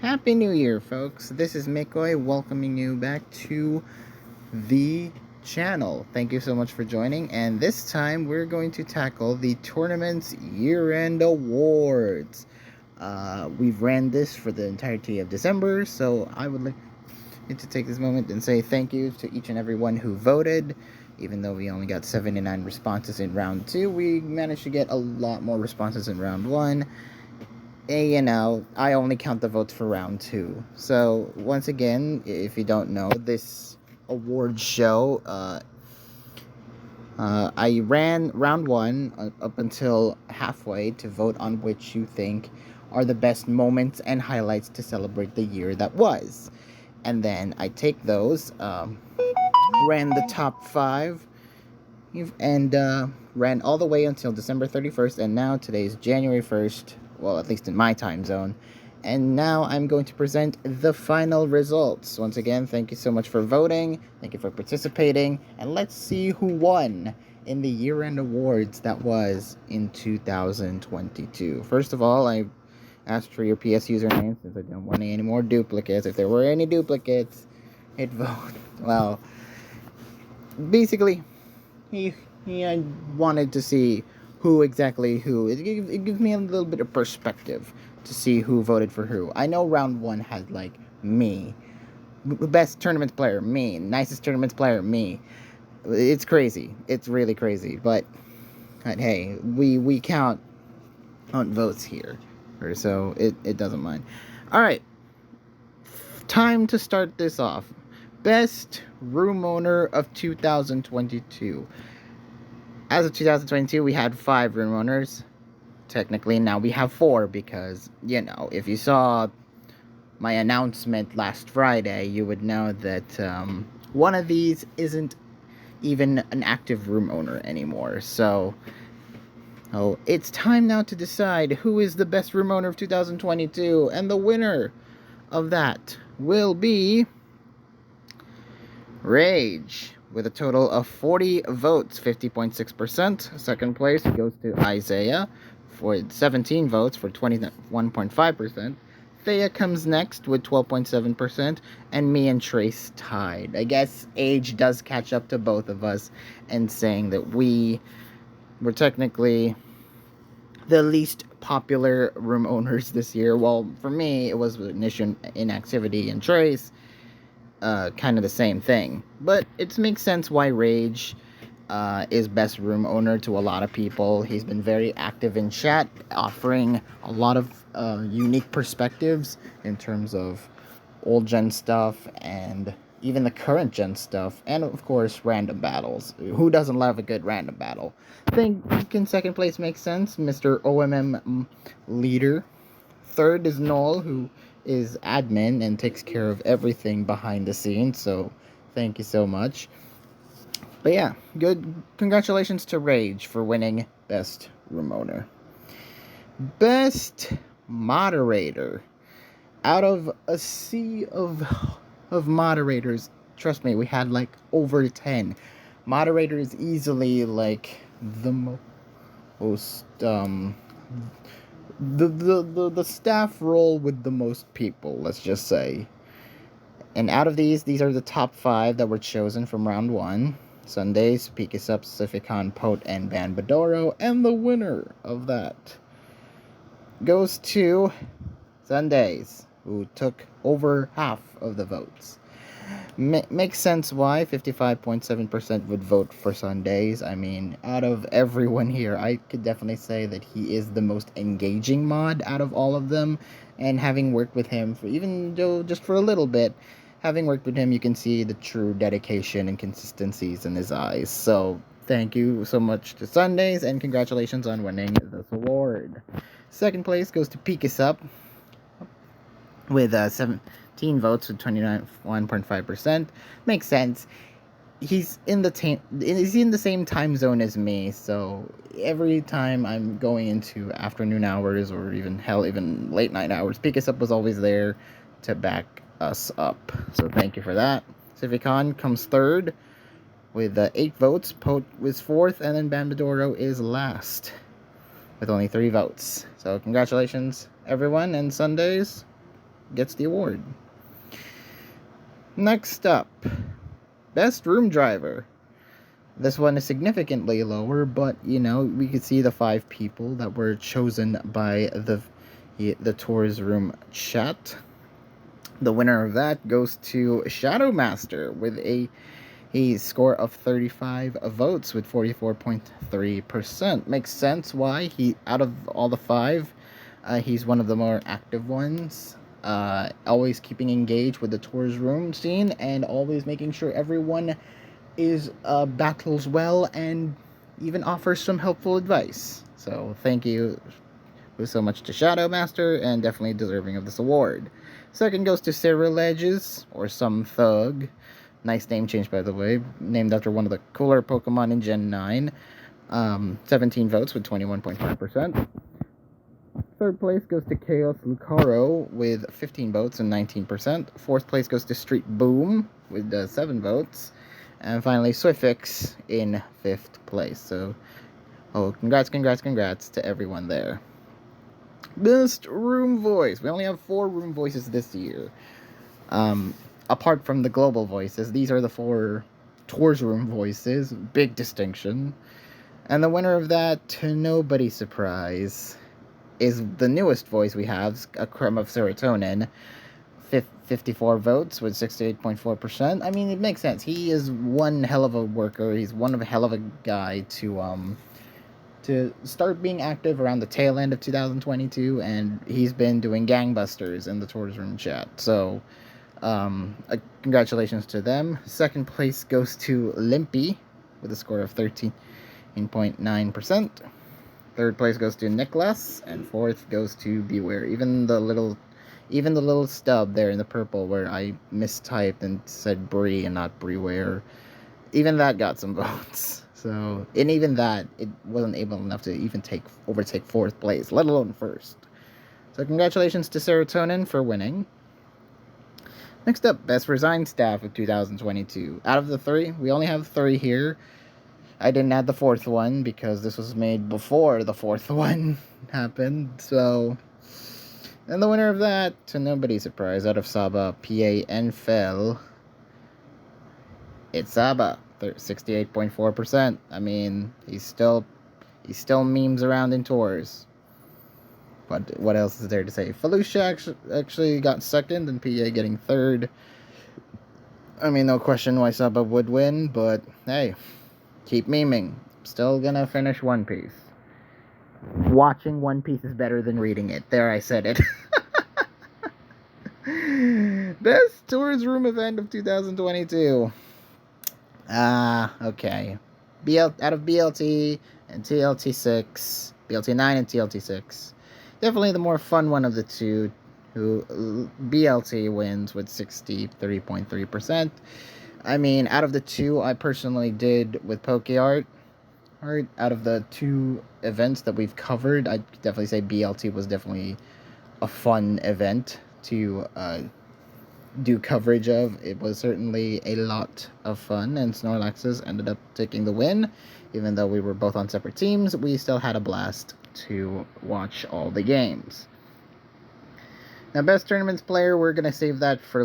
Happy New Year, folks. This is Mikoy welcoming you back to the channel. Thank you so much for joining, and this time we're going to tackle the tournament's year-end awards. We've ran this for the entirety of December, so I would like to take this moment and say thank you to each and everyone who voted. Even though we only got 79 responses in round 2, we managed to get a lot more responses in round 1. I only count the votes for round 2. So, once again, if you don't know, this award show, I ran round 1 up until halfway to vote on which you think are the best moments and highlights to celebrate the year that was. And then I take those, ran the top 5, and ran all the way until December 31st, and now today's January 1st, well, at least in my time zone. And now I'm going to present the final results. Once again, thank you so much for voting, thank you for participating, and let's see who won in the year-end awards that was in 2022. First of all, I asked for your PS username since I don't want any more duplicates. If there were any duplicates, hit vote. Well, basically, he I wanted to see who exactly who. It gives me a little bit of perspective to see who voted for who. I know round 1 had like me, best tournament player me, nicest tournament player me. It's crazy. It's really crazy. But hey, we count on votes here, so it doesn't mind. All right, time to start this off. Best room owner of 2022. As of 2022, we had 5 room owners. Technically, now we have 4 because, if you saw my announcement last Friday, you would know that one of these isn't even an active room owner anymore. So, it's time now to decide who is the best room owner of 2022, and the winner of that will be Rage, with a total of 40 votes, 50.6%. Second place goes to Isaiah for 17 votes for 21.5%. Thea comes next with 12.7%, and me and Trace tied. I guess age does catch up to both of us and saying that we were technically the least popular room owners this year. Well, for me, it was Ignition, Inactivity, and Trace. Kind of the same thing. But it makes sense why Rage is best room owner to a lot of people. He's been very active in chat, offering a lot of unique perspectives in terms of old gen stuff and even the current gen stuff, and of course random battles. Who doesn't love a good random battle? I think in second place makes sense, Mr. OMM leader. Third is Noel, who is admin and takes care of everything behind the scenes, so thank you so much. But yeah, good. Congratulations to Rage for winning Best Room Owner. Best Moderator. Out of a sea of moderators, trust me, we had like over 10. Moderator is easily like the most the staff role with the most people, let's just say. And out of these are the top 5 that were chosen from round 1. Sundays, Pikisup, Pacificon, Pote, and Banbadoro. And the winner of that goes to Sundays, who took over half of the votes. Makes sense why 55.7% would vote for Sundays. I mean, out of everyone here, I could definitely say that he is the most engaging mod out of all of them. And having worked with him for even though just for a little bit, having worked with him, you can see the true dedication and consistencies in his eyes. So thank you so much to Sundays, and congratulations on winning this award. Second place goes to Pikisup with 17 votes with 29.5%. Makes sense. He's in the same time zone as me, so every time I'm going into afternoon hours or even late night hours, Pikisup was always there to back us up. So thank you for that. Civicon comes third with 8 votes. Pote was fourth, and then Bambadoro is last with only 3 votes. So congratulations, everyone, and Sundays. gets the award. Next up, Best Room Driver. This one is significantly lower, but we could see the 5 people that were chosen by the Tours Room chat. The winner of that goes to Shadow Master with a score of 35 votes with 44.3%. Makes sense why out of all the 5, he's one of the more active ones. Always keeping engaged with the Tours Room scene and always making sure everyone is battles well and even offers some helpful advice. So thank you so much to Shadow Master, and definitely deserving of this award. Second goes to Sarah Ledges, or Some Thug. Nice name change, by the way. Named after one of the cooler Pokemon in Gen 9. 17 votes with 21.5%. Third place goes to Chaos Lucaro with 15 votes and 19%. Fourth place goes to Street Boom with 7 votes. And finally, Swiftix in 5th place. So, congrats to everyone there. Best Room Voice. We only have 4 room voices this year. Apart from the global voices, these are the 4 Tours Room voices. Big distinction. And the winner of that, to nobody's surprise, is the newest voice we have, A Crumb of Serotonin. 54 votes with 68.4%. I mean, it makes sense. He is one hell of a worker. He's one of a hell of a guy to start being active around the tail end of 2022, and he's been doing gangbusters in the Tours Room chat. So, congratulations to them. Second place goes to Limpy with a score of 13.9%. Third place goes to Nicholas, and fourth goes to Beware. Even the little stub there in the purple where I mistyped and said Bree and not Breware, even that got some votes. So, and even that, it wasn't able enough to even overtake fourth place, let alone first. So congratulations to Serotonin for winning. Next up, Best Resigned Staff of 2022. Out of the 3, we only have 3 here. I didn't add the 4th one because this was made before the 4th one happened. So, and the winner of that, to nobody's surprise, out of Saba, PA, and Fel, it's Saba, 68.4%. I mean, he still memes around in tours. But what else is there to say? Felucia actually got second, and PA getting third. I mean, no question why Saba would win, but hey, keep memeing. Still gonna finish One Piece. Watching One Piece is better than reading it. There, I said it. Best Tours Room event of 2022. Okay. Out of BLT and TLT6, BLT9 and TLT6. Definitely the more fun one of the two, who BLT wins with 63.3%. I mean, out of the 2 I personally did with PokeArt, out of the 2 events that we've covered, I'd definitely say BLT was definitely a fun event to do coverage of. It was certainly a lot of fun, and Snorlaxes ended up taking the win. Even though we were both on separate teams, we still had a blast to watch all the games. Now, Best Tournaments Player, we're going to save that for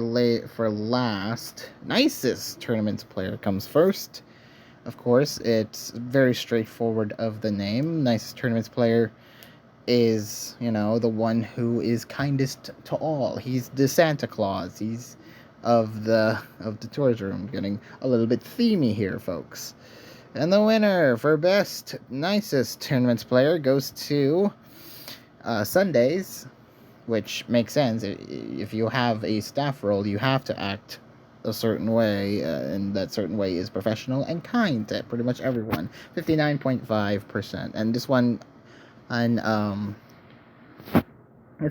last. Nicest Tournaments Player comes first. Of course, it's very straightforward of the name. Nicest Tournaments Player is, the one who is kindest to all. He's the Santa Claus. He's of the Tours Room. Getting a little bit themey here, folks. And the winner for Best Nicest Tournaments Player goes to Sundays, which makes sense. If you have a staff role, you have to act a certain way, and that certain way is professional and kind to pretty much everyone. 59.5%. And this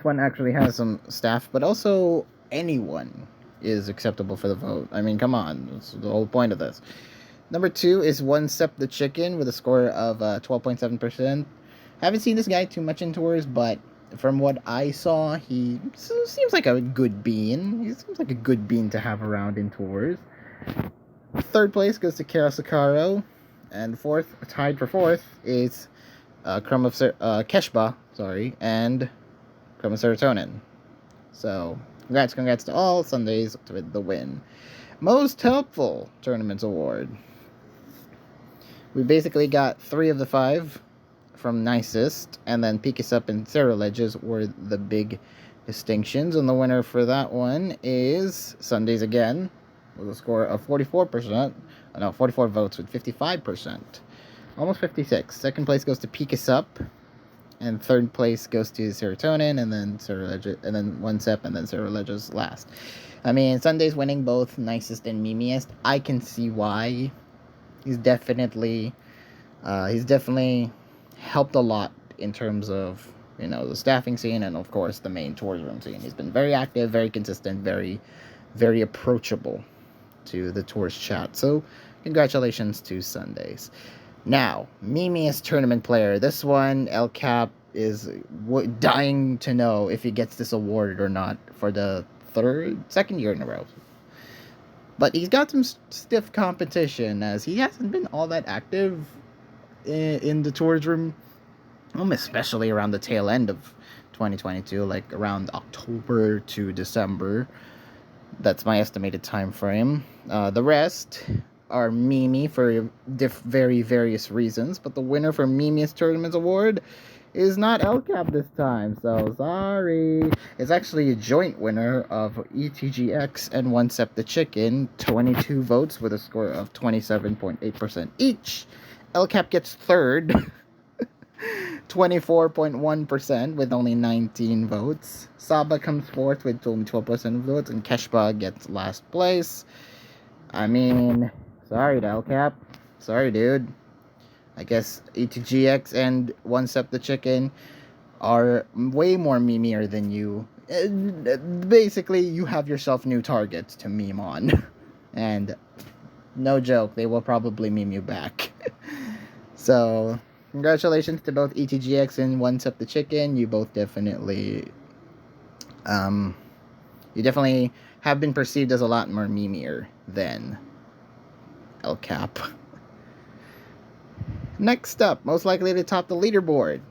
one actually has some staff, but also anyone is acceptable for the vote. I mean, come on, that's the whole point of this. Number 2 is One Step the Chicken with a score of 12.7%. Haven't seen this guy too much in tours, but from what I saw, he seems like a good bean. He seems like a good bean to have around in tours. Third place goes to Karasukaro, and tied for fourth is Keshba, and Crumb of Serotonin. So, Congrats to all Sundays with the win. Most helpful tournaments award. We basically got 3 of the 5 from nicest, and then Pikisup and Sarah Ledges were the big distinctions. And the winner for that one is Sundays again, with a score of 44%. No, 44 votes with 55%. Almost 56. Second place goes to Pikisup, and third place goes to Serotonin, and then Sarah Ledges, and then One Sep, and then Sarah Ledges last. I mean, Sunday's winning both nicest and memeiest. I can see why. He's definitely helped a lot in terms of, the staffing scene and, of course, the main tours room scene. He's been very active, very consistent, very, very approachable to the tours chat. So, congratulations to Sundays. Now, memeiest tournament player. This one, El Cap is dying to know if he gets this award or not for the second year in a row. But he's got some stiff competition, as he hasn't been all that active in the tours room, especially around the tail end of 2022, like around October to December. That's my estimated time frame. The rest are Mimi for very various reasons, but the winner for Memeiest Tournaments Award is not El Cap this time, so sorry. It's actually a joint winner of ETGX and One Sep the Chicken, 22 votes with a score of 27.8% each. El Cap gets third, 24.1% with only 19 votes. Saba comes fourth with only 12% of votes, and Keshba gets last place. I mean, sorry to El Cap. Sorry, dude. I guess ETGX and One Sep the Chicken are way more memeier than you. Basically, you have yourself new targets to meme on. And no joke, they will probably meme you back. So, congratulations to both ETGX and One Sep the Chicken. You both definitely have been perceived as a lot more memeier than El Cap. Next up, most likely to top the leaderboard.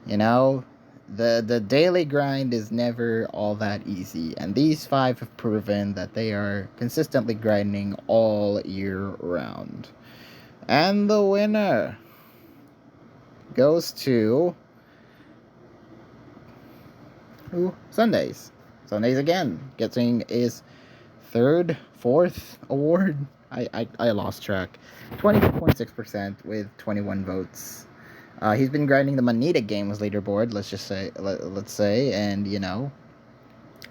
The daily grind is never all that easy, and these 5 have proven that they are consistently grinding all year round. And the winner goes to Sundays. Sundays again, getting his fourth award. I lost track. 22.6% with 21 votes. He's been grinding the Manita Games leaderboard, let's say, and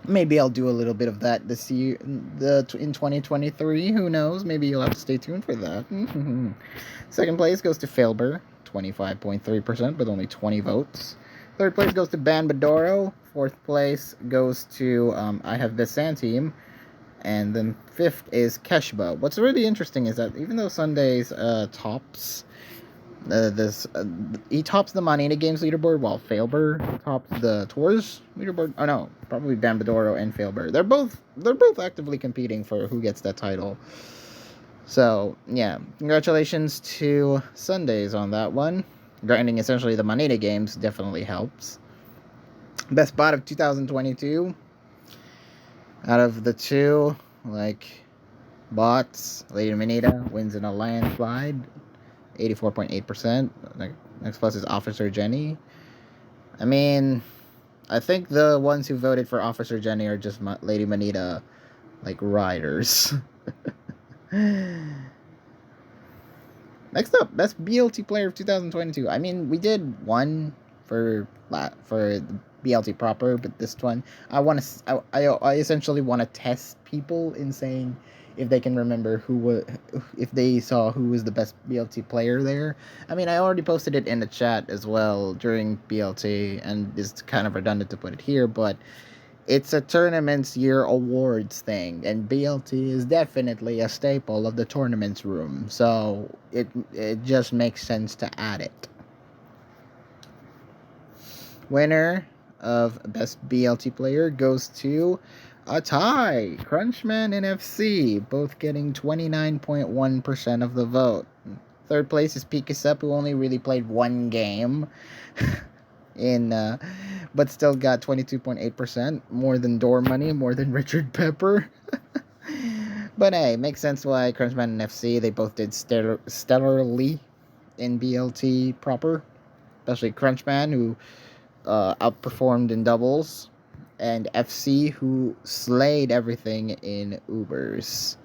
maybe I'll do a little bit of that this year, in 2023. Who knows? Maybe you'll have to stay tuned for that. Second place goes to Failber, 25.3% with only 20 votes. Third place goes to Banbadoro. Fourth place goes to I Have Bisan Team. And then fifth is Keshba. What's really interesting is that even though Sundays tops he tops the Manita Games leaderboard, while Failber tops the Tours leaderboard. Oh no, probably Banbadoro and Failber. They're both actively competing for who gets that title. So yeah, congratulations to Sundays on that one. Grinding essentially the Manita Games definitely helps. Best bot of 2022. Out of the two, bots, Lady Manita wins in a landslide, 84.8%. Next plus is Officer Jenny. I mean, I think the ones who voted for Officer Jenny are just Lady Manita, riders. Next up, best BLT player of 2022. I mean, we did one for the BLT proper, but this one, I essentially want to test people in saying if they can remember if they saw who was the best BLT player there. I mean, I already posted it in the chat as well during BLT, and it's kind of redundant to put it here, but it's a tournament's year awards thing, and BLT is definitely a staple of the tournaments room, so it just makes sense to add it. Winner of best BLT player goes to a tie. Crunchman and FC, both getting 29.1% of the vote. Third place is Pikisup, who only really played one game. in but still got 22.8%, more than Door Money, more than Richard Pepper. But hey, makes sense why Crunchman and FC, they both did stellarly in BLT proper, especially Crunchman, who outperformed in doubles, and FC, who slayed everything in Ubers.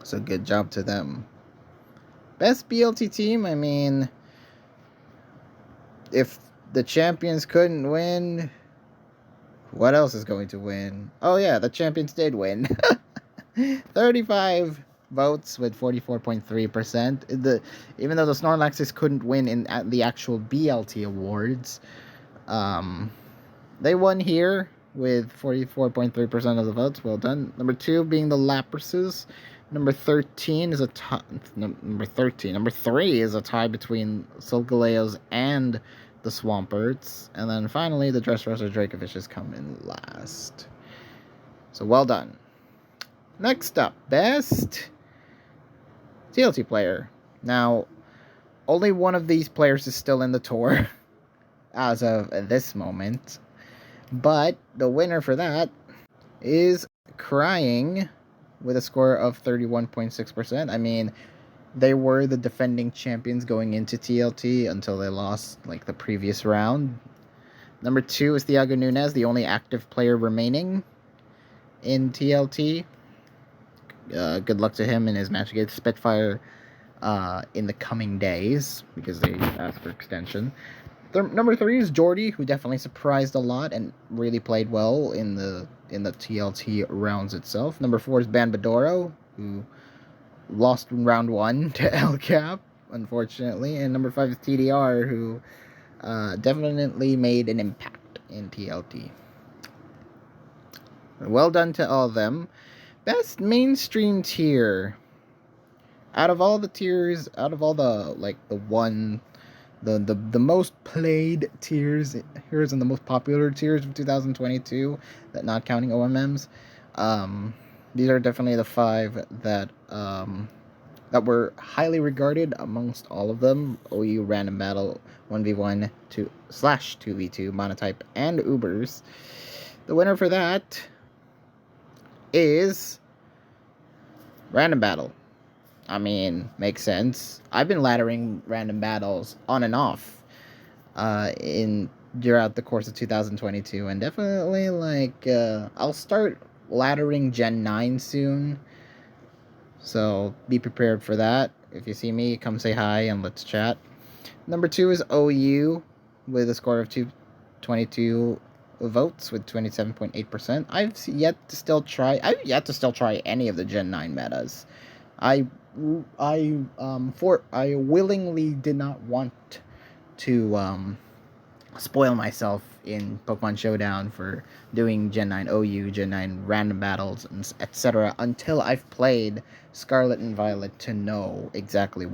So good job to them. Best BLT team, I mean, if the champions couldn't win, what else is going to win? Oh yeah, the champions did win. 35 votes with 44.3%. Even though the Snorlaxes couldn't win in the actual BLT awards, they won here with 44.3% of the votes. Well done. Number 2 being the Laprases. Number 13 is a tie. Number 13. Number 3 is a tie between Solgaleos and the Swamperts. And then finally, the Dressrosa Dracofishes come in last. So well done. Next up, best TLT player. Now, only one of these players is still in the tour as of this moment. But the winner for that is Crying with a score of 31.6%. I mean, they were the defending champions going into TLT until they lost like the previous round. Number 2 is Thiago Nunes, the only active player remaining in TLT. Good luck to him in his match against Spitfire in the coming days, because they asked for extension. Number 3 is Jordy, who definitely surprised a lot and really played well in the TLT rounds itself. Number 4 is Banbadoro, who lost in round 1 to El Cap, unfortunately. And number 5 is TDR, who definitely made an impact in TLT. Well done to all of them. Best mainstream tier. Out of all the tiers, out of all the the most played tiers, here's in the most popular tiers of 2022, that not counting OMMs, these are definitely the 5 that that were highly regarded amongst all of them. OU Random Battle 1v1 2/2v2 Monotype and Ubers. The winner for that is Random Battle. I mean, makes sense. I've been laddering Random Battles on and off throughout the course of 2022, and definitely I'll start laddering Gen 9 soon. So be prepared for that. If you see me, come say hi and let's chat. Number 2 is OU with a score of 222 votes with 27.8%. I've yet to still try any of the Gen 9 metas. I willingly did not want to spoil myself in Pokemon Showdown for doing Gen 9 OU, Gen 9 random battles, and etc. until I've played Scarlet and Violet to know exactly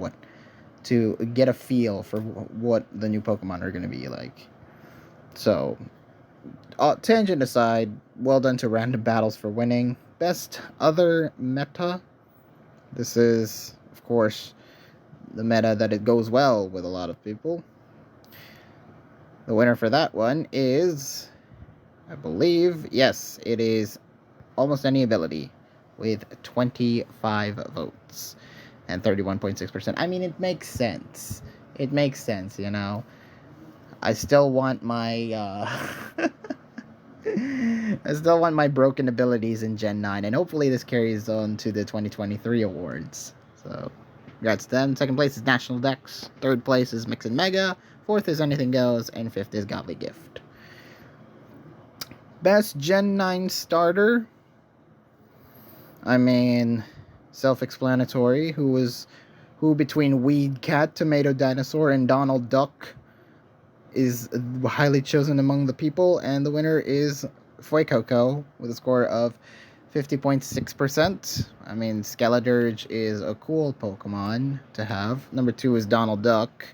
to get a feel for what the new Pokemon are going to be like. So, tangent aside, well done to Random Battles for winning. Best other meta. This is, of course, the meta that it goes well with a lot of people. The winner for that one is, I believe, yes, it is Almost Any Ability with 25 votes and 31.6%. I mean, it makes sense. It makes sense, you know. I still want my I still want my broken abilities in Gen 9, and hopefully this carries on to the 2023 awards. So, congrats to them. Second place is National Dex. Third place is Mix and Mega. Fourth is Anything Goes. And fifth is Godly Gift. Best Gen 9 starter. I mean, self-explanatory. Who between Weed Cat, Tomato Dinosaur, and Donald Duck is highly chosen among the people, and the winner is Fuecoco with a score of 50.6%. I mean, Skeledirge is a cool Pokemon to have. Number 2 is Donald Duck,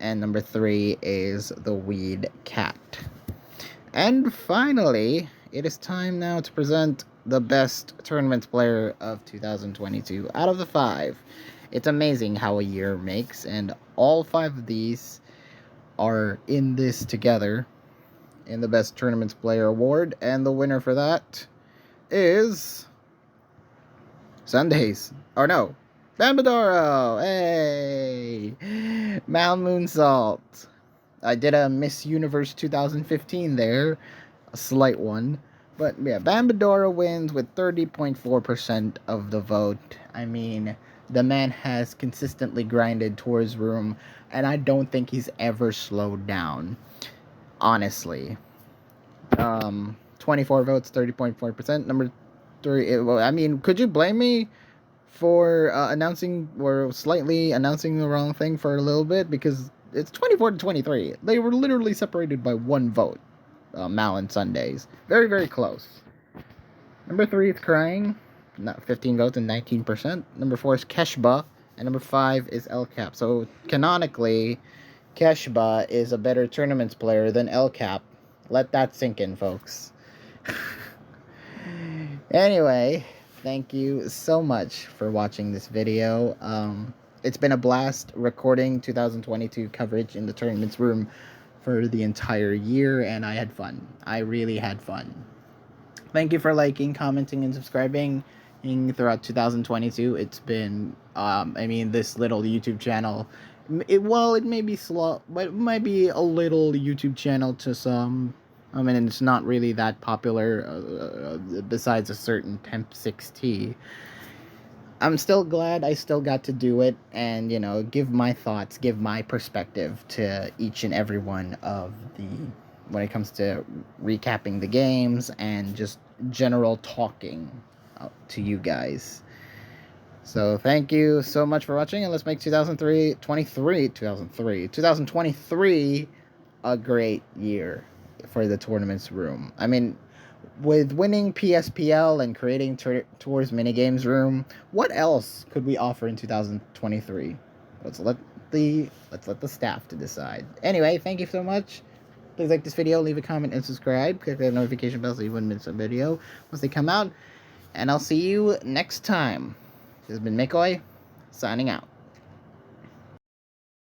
and number 3 is the Weed Cat. And finally, it is time now to present the best tournament player of 2022 out of the 5. It's amazing how a year makes, and all 5 of these are in this together in the Best Tournaments Player Award, and the winner for that is Sundays. Or no, Bambadoro! Hey! Mal Moonsault. I did a Miss Universe 2015 there, a slight one. But yeah, Bambadoro wins with 30.4% of the vote. I mean, the man has consistently grinded Tour's room, and I don't think he's ever slowed down. Honestly. 24 votes, 30.4%. Number 3, well, I mean, could you blame me for announcing or slightly announcing the wrong thing for a little bit? Because it's 24 to 23. They were literally separated by 1 vote. Mal and Sundays. Very, very close. Number 3 is Crying. Not 15 votes and 19%. Number 4 is Keshba. And number 5 is El Cap. So, canonically, Keshba is a better tournaments player than El Cap. Let that sink in, folks. Anyway, thank you so much for watching this video. It's been a blast recording 2022 coverage in the tournaments room for the entire year, and I had fun. I really had fun. Thank you for liking, commenting, and subscribing throughout 2022. It's been, this little YouTube channel, it may be slow, but it might be a little YouTube channel to some. I mean, it's not really that popular, besides a certain Temp 6T. I'm still glad I still got to do it and, give my thoughts, give my perspective to each and every one of when it comes to recapping the games and just general talking to you guys. So thank you so much for watching, and let's make 2023 a great year for the tournaments room. I mean, with winning PSPL and creating Tours minigames room, what else could we offer in 2023? Let's let the staff to decide. Anyway, thank you so much. Please like this video, leave a comment, and subscribe. Click the notification bell so you wouldn't miss a video once they come out. And I'll see you next time. This has been McCoy, signing out.